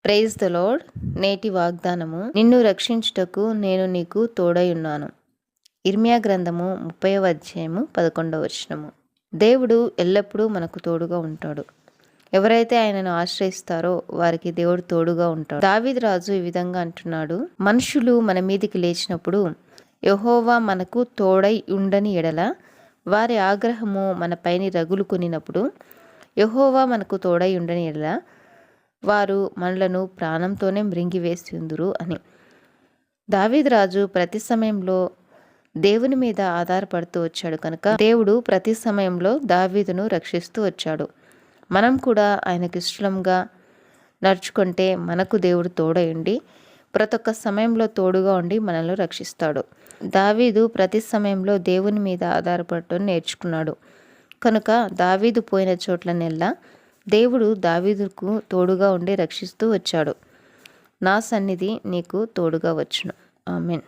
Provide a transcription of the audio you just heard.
Praise the lord. నేటి వాగ్దానము, నిన్ను రక్షించుటకు నేను నీకు తోడై ఉన్నాను. ఇర్మియా గ్రంథము 30వ అధ్యాయము 11వ వచనము. దేవుడు ఎల్లప్పుడూ మనకు తోడుగా ఉంటాడు. ఎవరైతే ఆయనను ఆశ్రయిస్తారో వారికి దేవుడు తోడుగా ఉంటాడు. దావీదు రాజు ఈ విధంగా అంటున్నాడు, మనుషులు మన మీదికి లేచినప్పుడు యెహోవా మనకు తోడై ఉండని ఎడల వారి ఆగ్రహము మన పైన రగులుకొనినప్పుడు యెహోవా మనకు తోడై ఉండని ఎడల వారు మనలను ప్రాణంతోనే మృంగివేస్తుందురు అని. దావీదు రాజు ప్రతి సమయంలో దేవుని మీద ఆధారపడుతూ వచ్చాడు కనుక దేవుడు ప్రతి సమయంలో దావీదును రక్షిస్తూ వచ్చాడు. మనం కూడా ఆయనకు ఇష్టంగా నడుచుకుంటే మనకు దేవుడు తోడై ఉండి ప్రతి ఒక్క సమయంలో తోడుగా ఉండి మనల్ని రక్షిస్తాడు. దావీదు ప్రతి సమయంలో దేవుని మీద ఆధారపడటం నేర్చుకున్నాడు కనుక దావీదు పోయిన చోట్లనెల్లా దేవుడు దావీదుకు తోడుగా ఉండి రక్షిస్తూ వచ్చాడు. నా సన్నిధి నీకు తోడుగా వచ్చును. ఆమేన్.